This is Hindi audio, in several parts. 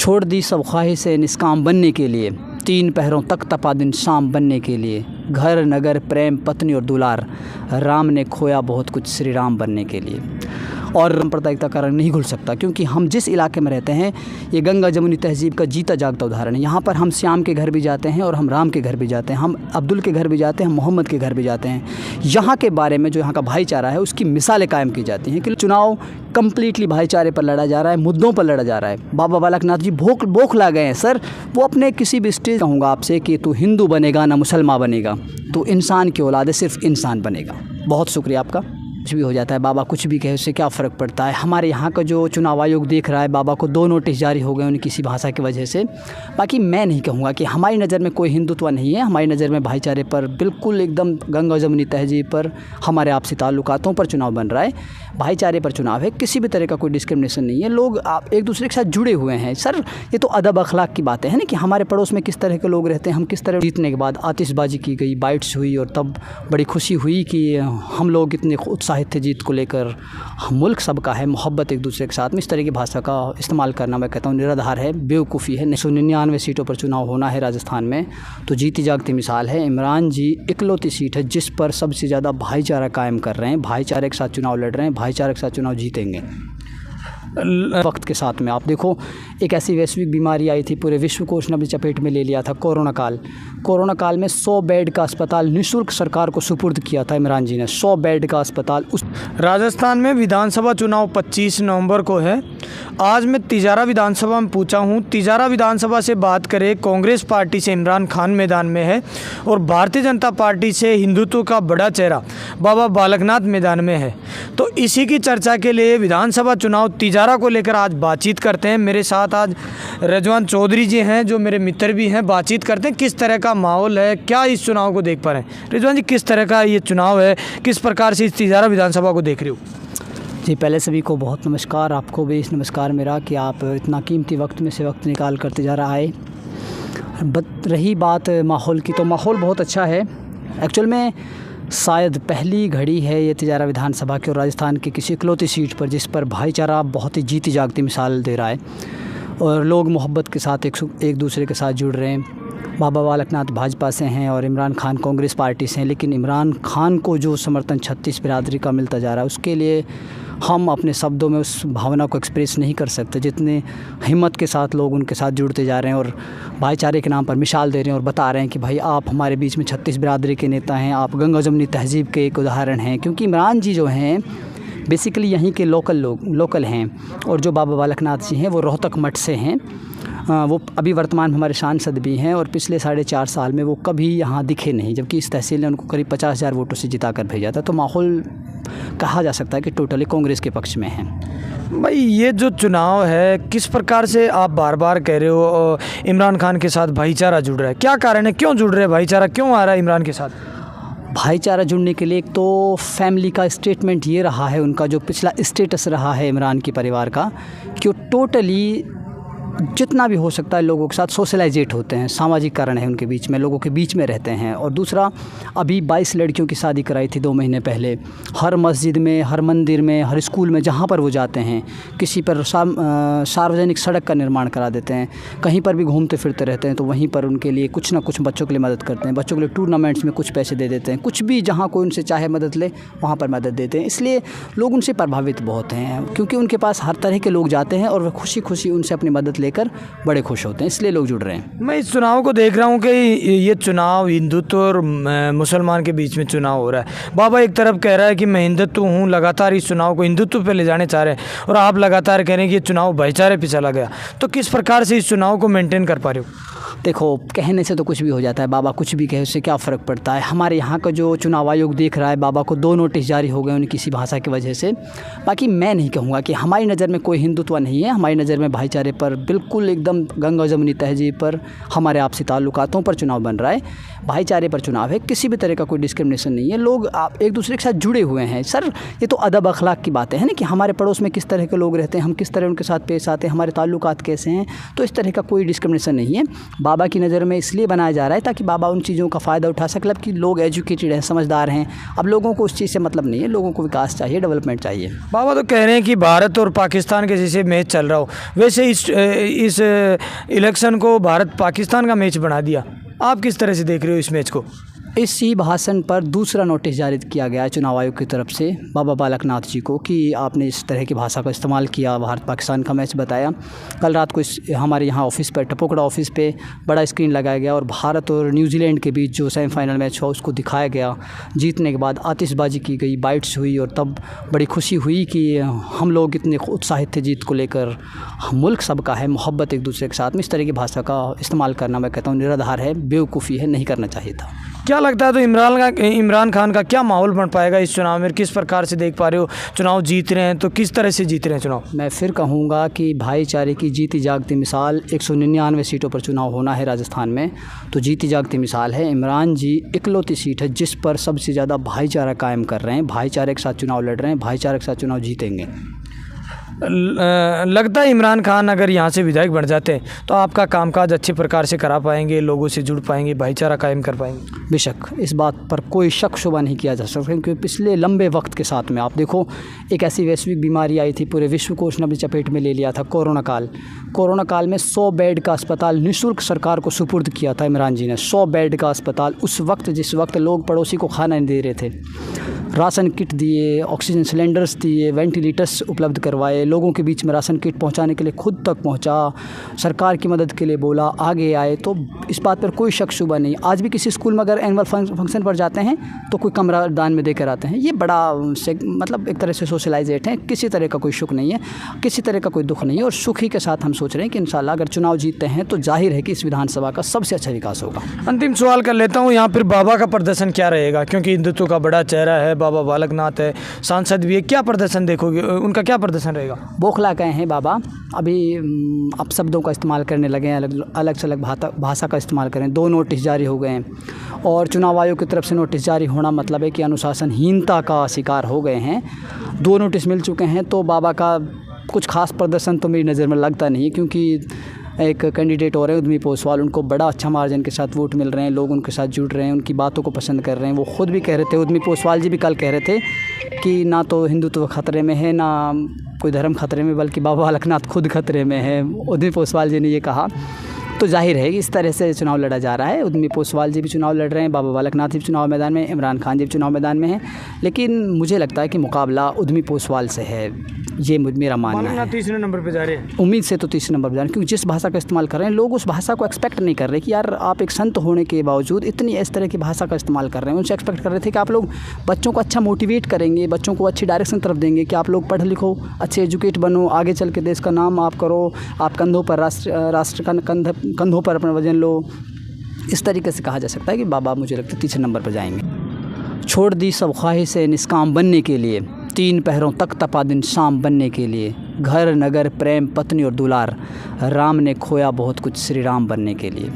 छोड़ दी सब ख्वाहिशें निष्काम बनने के लिए, 3 पहरों तक तपा दिन शाम बनने के लिए, घर नगर प्रेम पत्नी और दुलार, राम ने खोया बहुत कुछ श्री राम बनने के लिए। और सांप्रदायिकता का रंग नहीं घुल सकता, क्योंकि हम जिस इलाके में रहते हैं ये गंगा जमुनी तहजीब का जीता जागता उदाहरण है। यहाँ पर हम श्याम के घर भी जाते हैं और हम राम के घर भी जाते हैं, हम अब्दुल के घर भी जाते हैं, हम मोहम्मद के घर भी जाते हैं। यहाँ के बारे में जो यहाँ का भाईचारा है उसकी मिसालें कायम की जाती हैं कि चुनाव कम्प्लीटली भाईचारे पर लड़ा जा रहा है, मुद्दों पर लड़ा जा रहा है। बाबा बालकनाथ जी बौखला गए हैं सर। वो अपने किसी भी स्टेज कहूँगा आपसे कि तू हिंदू बनेगा ना मुसलमान बनेगा, तू इंसान की औलाद है, सिर्फ इंसान बनेगा। बहुत शुक्रिया आपका। कुछ भी हो जाता है, बाबा कुछ भी कहे उससे क्या फ़र्क पड़ता है। हमारे यहाँ का जो चुनाव आयोग देख रहा है, बाबा को 2 नोटिस जारी हो गए उनकी किसी भाषा की वजह से। बाकी मैं नहीं कहूँगा कि हमारी नज़र में कोई हिंदुत्व नहीं है, हमारी नज़र में भाईचारे पर बिल्कुल एकदम गंगा जमुनी तहजीब पर, हमारे आपसी ताल्लुकातों पर चुनाव बन रहा है। भाईचारे पर चुनाव है, किसी भी तरह का कोई डिस्क्रिमिनेशन नहीं है। लोग आप एक दूसरे के साथ जुड़े हुए हैं सर। ये तो अदब अखलाक की बातें हैं ना कि हमारे पड़ोस में किस तरह के लोग रहते हैं, हम किस तरह जीतने के बाद आतिशबाजी की गई, बाइट्स हुई और तब बड़ी खुशी हुई कि हम लोग इतने उत्साहित थे जीत को लेकर। मुल्क सबका है, मोहब्बत एक दूसरे के साथ में। इस तरह की भाषा का इस्तेमाल करना मैं कहता हूँ निराधार है, बेवकूफ़ी है। 199 सीटों पर चुनाव होना है राजस्थान में, तो जीती जागती मिसाल है। इमरान जी इकलौती सीट है जिस पर सबसे ज़्यादा भाईचारा कायम कर रहे हैं, भाईचारे के साथ चुनाव लड़ रहे हैं, भाईचारे के साथ चुनाव जीतेंगे। वक्त के साथ में आप देखो, एक ऐसी वैश्विक बीमारी आई थी, पूरे विश्व को उसने अपनी चपेट में ले लिया था, कोरोना काल। कोरोना काल में 100 बेड का अस्पताल निःशुल्क सरकार को सुपुर्द किया था इमरान जी ने, 100 बेड का अस्पताल। राजस्थान में विधानसभा चुनाव 25 नवंबर को है। आज मैं तिजारा विधानसभा में पूछा हूँ। तिजारा विधानसभा से बात करें, कांग्रेस पार्टी से इमरान खान मैदान में है और भारतीय जनता पार्टी से हिंदुत्व का बड़ा चेहरा बाबा बालकनाथ मैदान में है। तो इसी की चर्चा के लिए विधानसभा चुनाव तिजारा को लेकर आज बातचीत करते हैं। मेरे साथ आज रिजवान चौधरी जी हैं जो मेरे मित्र भी हैं। बातचीत करते हैं किस तरह का माहौल है, क्या इस चुनाव को देख पा रहे हैं। रिजवान जी, किस तरह का ये चुनाव है, किस प्रकार से इस तिजारा विधानसभा को देख रहे हो? जी, पहले सभी को बहुत नमस्कार, आपको भी इस नमस्कार मेरा कि आप इतना कीमती वक्त में से वक्त निकाल कर तिजारा आए। रही बात माहौल की, तो माहौल बहुत अच्छा है। एक्चुअल में शायद पहली घड़ी है ये तिजारा विधानसभा की और राजस्थान की किसी इकलौती सीट पर जिस पर भाईचारा बहुत ही जीती जागती मिसाल दे रहा है और लोग मोहब्बत के साथ एक दूसरे के साथ जुड़ रहे हैं। बाबा बालकनाथ भाजपा से हैं और इमरान खान कांग्रेस पार्टी से हैं, लेकिन इमरान खान को जो समर्थन 36 बिरादरी का मिलता जा रहा है उसके लिए हम अपने शब्दों में उस भावना को एक्सप्रेस नहीं कर सकते। जितने हिम्मत के साथ लोग उनके साथ जुड़ते जा रहे हैं और भाईचारे के नाम पर मिसाल दे रहे हैं और बता रहे हैं कि भाई आप हमारे बीच में 36 बिरादरी के नेता हैं, आप गंगा जमुनी तहजीब के एक उदाहरण हैं। क्योंकि इमरान जी जो हैं बेसिकली यहीं के लोकल हैं और जो बाबा बालकनाथ जी हैं वो रोहतक मठ से हैं। वो अभी वर्तमान में हमारे सांसद भी हैं और पिछले 4.5 साल में वो कभी यहाँ दिखे नहीं, जबकि इस तहसील ने उनको करीब 50,000 वोटों से जिता कर भेजा था। तो माहौल कहा जा सकता है कि टोटली कांग्रेस के पक्ष में है। भाई, ये जो चुनाव है किस प्रकार से आप बार बार कह रहे हो इमरान खान के साथ भाईचारा जुड़ रहा है, क्या कारण है, क्यों जुड़ रहे हैं, भाईचारा क्यों आ रहा है इमरान के साथ? भाईचारा जुड़ने के लिए एक तो फैमिली का स्टेटमेंट ये रहा है, उनका जो पिछला स्टेटस रहा है इमरान की परिवार का, कि वो टोटली जितना भी हो सकता है लोगों के साथ सोशलाइजेट होते हैं, सामाजिकरण है उनके बीच में, लोगों के बीच में रहते हैं। और दूसरा, अभी 22 लड़कियों की शादी कराई थी 2 महीने पहले। हर मस्जिद में, हर मंदिर में, हर स्कूल में जहाँ पर वो जाते हैं, किसी पर सार्वजनिक सड़क का निर्माण करा देते हैं, कहीं पर भी घूमते फिरते रहते हैं तो वहीं पर उनके लिए कुछ ना कुछ बच्चों के लिए मदद करते हैं, बच्चों के लिए टूर्नामेंट्स में कुछ पैसे दे देते हैं, कुछ भी जहाँ कोई उनसे चाहे मदद ले वहाँ पर मदद देते हैं। इसलिए लोग उनसे प्रभावित बहुत हैं, क्योंकि उनके पास हर तरह के लोग जाते हैं और वह खुशी खुशी उनसे अपनी मदद लेकर बड़े खुश होते हैं, इसलिए लोग जुड़ रहे हैं। मैं इस चुनाव को देख रहा हूँ कि ये चुनाव हिंदुत्व और मुसलमान के बीच में चुनाव हो रहा है। बाबा एक तरफ कह रहा है कि मैं हिंदुत्व हूँ, लगातार इस चुनाव को हिंदुत्व पे ले जाने चाह रहे हैं, और आप लगातार कह रहे हैं कि ये चुनाव भाईचारे पे चला गया। तो किस प्रकार से इस चुनाव को मेंटेन कर पा रहे हो? देखो, कहने से तो कुछ भी हो जाता है, बाबा कुछ भी कहे उससे क्या फ़र्क पड़ता है। हमारे यहाँ का जो चुनाव आयोग देख रहा है, बाबा को 2 नोटिस जारी हो गए उनकी किसी भाषा की वजह से। बाकी मैं नहीं कहूँगा कि हमारी नज़र में कोई हिंदुत्व नहीं है, हमारी नज़र में भाईचारे पर बिल्कुल एकदम गंगा जमुनी तहजीब पर, हमारे आपसी ताल्लुकातों पर चुनाव बन रहा है। भाईचारे पर चुनाव है, किसी भी तरह का कोई डिस्क्रिमिनेशन नहीं है। लोग एक दूसरे के साथ जुड़े हुए हैं सर। ये तो अदब अखलाक की बातें हैं ना कि हमारे पड़ोस में किस तरह के लोग रहते हैं, हम किस तरह उनके साथ पेश आते हैं, हमारे ताल्लुकात कैसे हैं। तो इस तरह का कोई डिस्क्रिमिनेशन नहीं है। बाबा की नज़र में इसलिए बनाया जा रहा है ताकि बाबा उन चीज़ों का फ़ायदा उठा सके। मतलब कि लोग एजुकेटेड हैं, समझदार हैं। अब लोगों को उस चीज़ से मतलब नहीं है, लोगों को विकास चाहिए, डेवलपमेंट चाहिए। बाबा तो कह रहे हैं कि भारत और पाकिस्तान के जैसे मैच चल रहा हो, वैसे इस इलेक्शन को भारत पाकिस्तान का मैच बना दिया। आप किस तरह से देख रहे हो इस मैच को? इसी भाषण पर दूसरा नोटिस जारी किया गया है चुनाव आयोग की तरफ से बाबा बालक नाथ जी को कि आपने इस तरह की भाषा का इस्तेमाल किया, भारत पाकिस्तान का मैच बताया। कल रात को हमारे यहाँ ऑफिस पर, टपोकड़ा ऑफिस पे बड़ा स्क्रीन लगाया गया और भारत और न्यूजीलैंड के बीच जो सेमीफाइनल मैच हुआ उसको दिखाया गया। जीतने के बाद आतिशबाजी की गई, बाइट्स हुई और तब बड़ी खुशी हुई कि हम लोग इतने उत्साहित थे जीत को लेकर। मुल्क सबका है, मोहब्बत एक दूसरे के साथ में इस तरह की भाषा का इस्तेमाल करना मैं कहता हूँ निराधार है, बेवकूफ़ी है, नहीं करना चाहिए था। क्या लगता है तो इमरान खान का क्या माहौल बन पाएगा इस चुनाव में? किस प्रकार से देख पा रहे हो चुनाव जीत रहे हैं तो किस तरह से जीत रहे हैं चुनाव? मैं फिर कहूँगा कि भाईचारे की जीती जागती मिसाल, 199 सीटों पर चुनाव होना है राजस्थान में, तो जीती जागती मिसाल है। इमरान जी इकलौती सीट है जिस पर सबसे ज़्यादा भाईचारा कायम कर रहे हैं, भाईचारे के साथ चुनाव लड़ रहे हैं, भाईचारे के साथ चुनाव जीतेंगे। लगता है इमरान खान अगर यहाँ से विधायक बन जाते हैं तो आपका कामकाज अच्छे प्रकार से करा पाएंगे, लोगों से जुड़ पाएंगे, भाईचारा कायम कर पाएंगे? बेशक, इस बात पर कोई शक शुबा नहीं किया जा सकता, क्योंकि पिछले लंबे वक्त के साथ में आप देखो एक ऐसी वैश्विक बीमारी आई थी, पूरे विश्व को उसने अपनी चपेट में ले लिया था, कोरोना काल। कोरोना काल में 100 बेड का अस्पताल निःशुल्क सरकार को सुपुर्द किया था इमरान जी ने। 100 बेड का अस्पताल उस वक्त जिस वक्त लोग पड़ोसी को खाना नहीं दे रहे थे। राशन किट दिए, ऑक्सीजन सिलेंडर्स दिए, वेंटिलेटर्स उपलब्ध करवाए, लोगों के बीच में राशन किट पहुंचाने के लिए खुद तक पहुंचा, सरकार की मदद के लिए बोला, आगे आए। तो इस बात पर कोई शक शुबा नहीं। आज भी किसी स्कूल में अगर एनुअल फंक्शन पर जाते हैं तो कोई कमरा दान में देकर आते हैं। ये बड़ा मतलब एक तरह से सोशलाइजेट है, किसी तरह का कोई शुक नहीं है, किसी तरह का कोई दुख नहीं है। और सुखी के साथ हम सोच रहे हैं कि इंशाल्लाह अगर चुनाव जीतते हैं तो जाहिर है कि इस विधानसभा का सबसे अच्छा विकास होगा। अंतिम सवाल कर लेता हूँ, यहाँ फिर बाबा का प्रदर्शन क्या रहेगा? क्योंकि हिंदुत्व का बड़ा चेहरा है, बाबा बालक नाथ है, सांसद भी है, क्या प्रदर्शन देखोगे, उनका क्या प्रदर्शन रहेगा? बौखला गए हैं बाबा, अभी अब शब्दों का इस्तेमाल करने लगे हैं, अलग से अलग भाषा का इस्तेमाल करें। 2 नोटिस जारी हो गए हैं और चुनाव आयोग की तरफ से नोटिस जारी होना मतलब है कि अनुशासनहीनता का शिकार हो गए हैं। 2 नोटिस मिल चुके हैं, तो बाबा का कुछ खास प्रदर्शन तो मेरी नज़र में लगता नहीं है, क्योंकि एक कैंडिडेट और है उद्यमी पोसवाल, उनको बड़ा अच्छा मार्जिन के साथ वोट मिल रहे हैं, लोग उनके साथ जुड़ रहे हैं, उनकी बातों को पसंद कर रहे हैं। वो खुद भी कह रहे थे, उद्यमी पोसवाल जी भी कल कह रहे थे कि ना तो हिंदुत्व खतरे में है, ना कोई धर्म खतरे में, बल्कि बाबा बालक नाथ खुद खतरे में है। उद्यमी पोसवाल जी ने ये कहा। तो जाहिर है कि इस तरह से चुनाव लड़ा जा रहा है। उद्यमी पोसवाल जी भी चुनाव लड़ रहे हैं, बाबा बालक नाथ भी चुनाव मैदान में, इमरान खान जी भी चुनाव मैदान में हैं। लेकिन मुझे लगता है कि मुकाबला उद्यमी पोसवाल से है, ये मेरा मानना है। तीसरे नंबर पे जा रहे हैं, उम्मीद से तो तीसरे नंबर पर जा रहे हैं, क्योंकि जिस भाषा का इस्तेमाल कर रहे हैं लोग उस भाषा को एक्सपेक्ट नहीं कर रहे कि यार आप एक संत होने के बावजूद इतनी इस तरह की भाषा का इस्तेमाल कर रहे हैं। उनसे एक्सपेक्ट कर रहे थे कि आप लोग बच्चों को अच्छा मोटिवेट करेंगे, बच्चों को अच्छी डायरेक्शन तरफ देंगे कि आप लोग पढ़ लिखो, अच्छे एजुकेट बनो, आगे चल के देश का नाम आप करो, आप कंधों पर राष्ट्र का कंधों पर अपना वजन लो। इस तरीके से कहा जा सकता है कि बाबा मुझे लगता है तीसरे नंबर पर जाएंगे। छोड़ दी सब ख्वाहिशें निष्काम बनने के लिए, 3 पहरों तक तपा दिन शाम बनने के लिए, घर नगर प्रेम पत्नी और दुलार, राम ने खोया बहुत कुछ श्री राम बनने के लिए।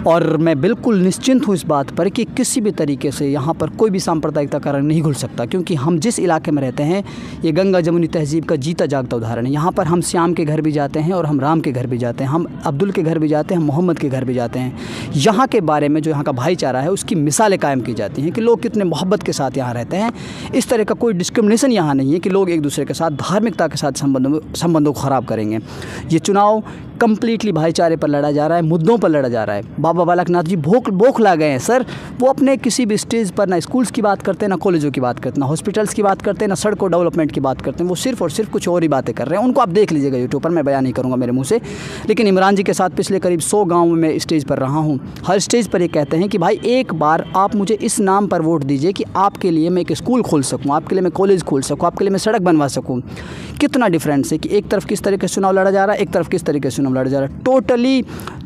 और मैं बिल्कुल निश्चिंत हूँ इस बात पर कि किसी भी तरीके से यहाँ पर कोई भी सांप्रदायिकता का रंग नहीं घुल सकता, क्योंकि हम जिस इलाके में रहते हैं ये गंगा जमुनी तहजीब का जीता जागता उदाहरण है। यहाँ पर हम श्याम के घर भी जाते हैं और हम राम के घर भी जाते हैं, हम अब्दुल के घर भी जाते हैं, हम मोहम्मद के घर भी जाते हैं। यहाँ के बारे में जो यहाँ का भाईचारा है उसकी मिसालें कायम की जाती हैं कि लोग कितने मोहब्बत के साथ यहाँ रहते हैं। इस तरह का कोई डिस्क्रिमिनेशन यहाँ नहीं है कि लोग एक दूसरे के साथ धार्मिकता के साथ संबंधों को ख़राब करेंगे। ये चुनाव कम्प्लीटली भाईचारे पर लड़ा जा रहा है, मुद्दों पर लड़ा जा रहा है। बाबा बालक नाथ जी बौखला गए हैं सर। वो अपने किसी भी स्टेज पर ना स्कूल्स की बात करते हैं, ना कॉलेजों की बात करते हैं, ना हॉस्पिटल्स की बात करते हैं, ना सड़कों डेवलपमेंट की बात करते हैं। वो सिर्फ और सिर्फ कुछ और ही बातें कर रहे हैं। उनको आप देख लीजिएगा यूट्यूब पर, मैं बयान नहीं करूँगा मेरे मुँह से। लेकिन इमरान जी के साथ पिछले करीब 100 गाँव में स्टेज पर रहा हूँ। हर स्टेज पर ये कहते हैं कि भाई एक बार आप मुझे इस नाम पर वोट दीजिए कि आपके लिए मैं एक स्कूल खोल सकूँ, आपके लिए मैं कॉलेज खोल सकूँ, आपके लिए मैं सड़क बनवा सकूँ। कितना डिफरेंस है कि एक तरफ किस तरीके से चुनाव लड़ा जा रहा है, एक तरफ किस तरीके से चुनाव लड़ा जा रहा है। टोटली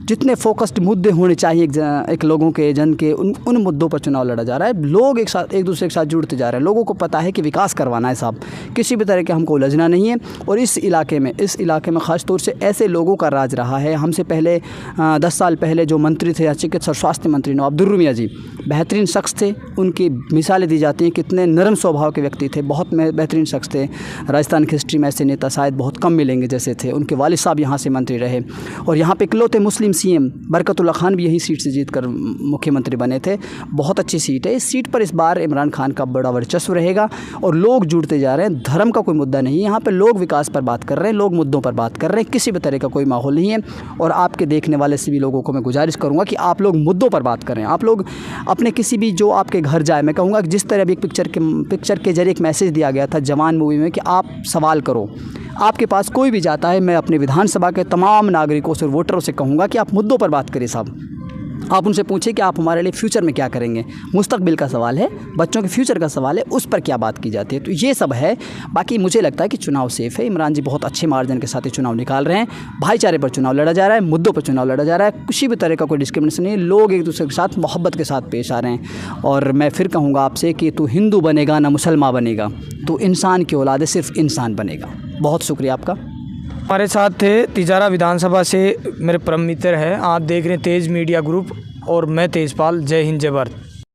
जितने फोकस्ड मुद्दे होने चाहिए एक लोगों के जन के, उन मुद्दों पर चुनाव लड़ा जा रहा है। लोग एक दूसरे के साथ जुड़ते जा रहे हैं। लोगों को पता है कि विकास करवाना है साहब, किसी भी तरह के हमको उलझना नहीं है। और इस इलाके में ख़ास तौर से ऐसे लोगों का राज रहा है। हमसे पहले 10 साल पहले जो मंत्री थे, चिकित्सा और स्वास्थ्य मंत्री नवाब दुर्र मियां जी, बेहतरीन शख्स थे। उनकी मिसालें दी जाती हैं, कितने नरम स्वभाव के व्यक्ति थे, बहुत बेहतरीन शख्स थे। राजस्थान की हिस्ट्री में ऐसे नेता शायद बहुत कम मिलेंगे जैसे थे। उनके वालिद साहब यहाँ से मंत्री रहे और यहाँ पे इकलौते मुस्लिम सीएम बरकतुल्ला खान भी यही सीट से जीतकर मुख्यमंत्री बने थे। बहुत अच्छी सीट है। इस सीट पर इस बार इमरान खान का बड़ा वर्चस्व रहेगा और लोग जुड़ते जा रहे हैं। धर्म का कोई मुद्दा नहीं है यहाँ पे, लोग विकास पर बात कर रहे हैं, लोग मुद्दों पर बात कर रहे हैं, किसी भी तरह का कोई माहौल नहीं है। और आपके देखने वाले सभी लोगों को मैं गुजारिश करूँगा कि आप लोग मुद्दों पर बात करें। आप लोग अपने किसी भी जो आपके घर जाए, मैं कहूँगा कि जिस तरह अभी पिक्चर के जरिए एक मैसेज दिया गया था जवान मूवी में कि आप सवाल करो, आपके पास कोई भी जाता है, मैं अपने विधानसभा के तमाम नागरिकों से, वोटरों से कहूँगा कि आप मुद्दों पर बात करें साहब। आप उनसे पूछें कि आप हमारे लिए फ्यूचर में क्या करेंगे। मुस्तकबिल का सवाल है, बच्चों के फ्यूचर का सवाल है, उस पर क्या बात की जाती है। तो ये सब है। बाकी मुझे लगता है कि चुनाव सेफ़ है। इमरान जी बहुत अच्छे मार्जिन के साथ ये चुनाव निकाल रहे हैं। भाईचारे पर चुनाव लड़ा जा रहा है, मुद्दों पर चुनाव लड़ा जा रहा है, किसी भी तरह का कोई डिस्क्रिमिनेशन नहीं है। लोग एक दूसरे के साथ मोहब्बत के साथ पेश आ रहे हैं। और मैं फिर कहूँगा आपसे कि तू हिंदू बनेगा ना मुसलमान बनेगा, तो इंसान की औलाद है, सिर्फ इंसान बनेगा। बहुत शुक्रिया आपका। हमारे साथ थे तिजारा विधानसभा से मेरे परम मित्र हैं। आप देख रहे हैं तेज मीडिया ग्रुप और मैं तेजपाल। जय हिंद, जय भारत।